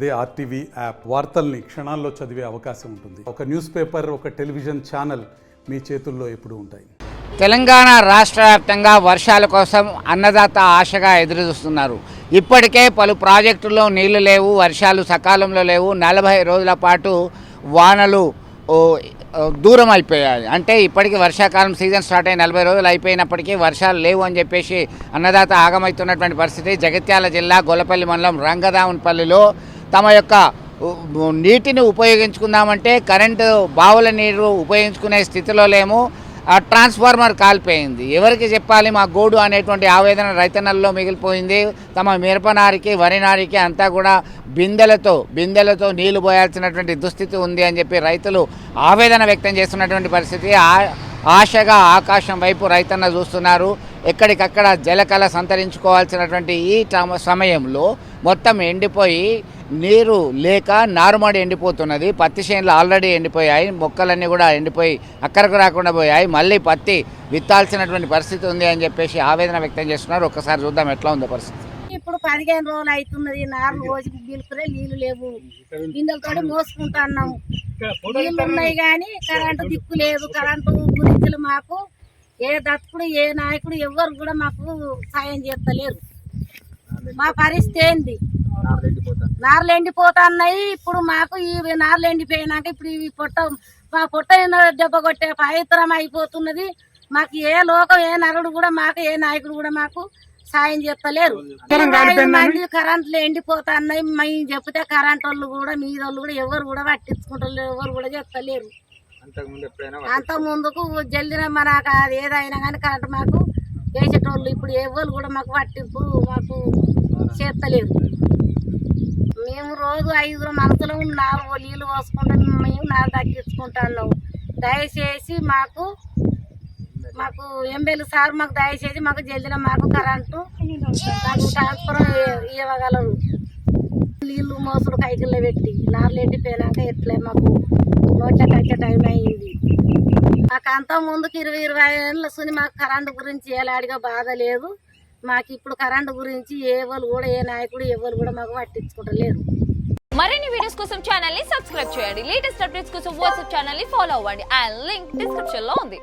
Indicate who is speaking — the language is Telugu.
Speaker 1: అదే ఆర్టీవీ యాప్ వార్తల్ని క్షణాల్లో చదివే అవకాశం ఉంటుంది. ఒక న్యూస్ పేపర్, ఒక టెలివిజన్ ఛానల్ మీ చేతుల్లో ఎప్పుడూ ఉంటాయి.
Speaker 2: తెలంగాణ రాష్ట్ర వ్యాప్తంగా వర్షాల కోసం అన్నదాత ఆశగా ఎదురుచూస్తున్నారు. ఇప్పటికే పలు ప్రాజెక్టుల్లో నీళ్లు లేవు, వర్షాలు సకాలంలో లేవు. 40 రోజుల పాటు వానలు దూరం అయిపోయాయి. అంటే ఇప్పటికీ వర్షాకాలం సీజన్ స్టార్ట్ అయ్యి 40 రోజులు అయిపోయినప్పటికీ వర్షాలు లేవు అని చెప్పేసి అన్నదాత ఆగమవుతున్నటువంటి పరిస్థితి. జగిత్యాల జిల్లా గొల్లపల్లి మండలం రంగదామునిపల్లిలో తమ యొక్క నీటిని ఉపయోగించుకుందామంటే కరెంటు బావుల నీరు ఉపయోగించుకునే స్థితిలో లేము. ట్రాన్స్ఫార్మర్ కాలిపోయింది. ఎవరికి చెప్పాలి మా గోడు అనేటువంటి ఆవేదన రైతన్నల్లో మిగిలిపోయింది. తమ మిరపనారికి, వరి నారికి అంతా కూడా బిందెలతో నీళ్లు పోయాల్సినటువంటి దుస్థితి ఉంది అని చెప్పి రైతులు ఆవేదన వ్యక్తం చేస్తున్నటువంటి పరిస్థితి. ఆశగా ఆకాశం వైపు రైతన్న చూస్తున్నారు. ఎక్కడికక్కడ జలకళ సంతరించుకోవాల్సినటువంటి ఈ సమయంలో మొత్తం ఎండిపోయి నీరు లేక నారుమడి ఎండిపోతున్నది. పత్తి చేనులు ఆల్రెడీ ఎండిపోయాయి, మొక్కలన్నీ కూడా ఎండిపోయి అక్కరకు రాకుండా పోయాయి. మళ్ళీ పత్తి విత్తాల్సినటువంటి పరిస్థితి ఉంది అని చెప్పేసి ఆవేదన వ్యక్తం చేస్తున్నారు. ఒక్కసారి చూద్దాం ఎట్లా ఉందో పరిస్థితి.
Speaker 3: ఇప్పుడు 15 రోజులు అవుతున్నది. నారు రోజు బిల్కులే నీళ్లు లేవు. బిందెలతో మోసుకుంటున్నాం. నీళ్లు ఉన్నాయి కానీ కరెంటు దిక్కు లేదు. కరెంటు గురించి మాకు ఏ దత్తుడు, ఏ నాయకుడు ఎవరు కూడా మాకు సాయం చేస్తలేరు. మా పరిస్థితి ఏంది? నార్లు ఎండిపోతున్నాయి. ఇప్పుడు మాకు ఈ నార్లు ఎండిపోయినాక ఇప్పుడు ఈ పొట్ట దెబ్బ కొట్టే పవిత్రం అయిపోతున్నది. మాకు ఏ లోకం, ఏ నరుడు కూడా మాకు, ఏ నాయకుడు కూడా మాకు సాయం చేస్తలేరు. మంది కరెంట్లు ఎండిపోతున్నాయి. మేము చెప్తే కరెంట్ వాళ్ళు కూడా, మీద వాళ్ళు కూడా ఎవరు కూడా పట్టించుకుంటారు, ఎవరు కూడా చెప్తలేరు. అంత ముందుకు జల్దిన మనకు అది ఏదైనా కానీ కరెంట్ మాకు వేసేటోళ్ళు ఇప్పుడు ఎవరు కూడా మాకు పట్టింపు మాకు చేస్తలేరు. మేము రోజు 5 మనసులో 4 నీళ్ళు పోసుకుంటాం. మేము నారు తగ్గించుకుంటున్నాం. దయచేసి మాకు ఎమ్మెల్యే సార్ మాకు దయచేసి మాకు జల్దిన మాకు కరెంటు ట్రాన్స్ఫర్ ఇవ్వగలరు. నీళ్లు మోసుడు కైకిల్లో పెట్టి నార్లు ఎండిపోయినాక ఎట్లే మాకు నోట్లకి వచ్చే టైం అయింది. మాకు అంత ముందుకు 20-25 ఏళ్ళ సుని మాకు కరెంటు గురించి ఏలాడిగా బాధ లేదు. మాకు ఇప్పుడు కరెంటు గురించి ఎవరు కూడా, ఏ నాయకుడు ఎవరు కూడా మాకు పట్టించుకుంటలేరు.
Speaker 4: మరిన్ని వీడియోస్ కోసం ఛానల్ ని సబ్స్క్రైబ్ చేయండి. లేటెస్ట్ అప్డేట్స్ కోసం వాట్సాప్ ఛానల్ ని ఫాలో అవ్వండి. ఆ లింక్ డిస్క్రిప్షన్ లో ఉంది.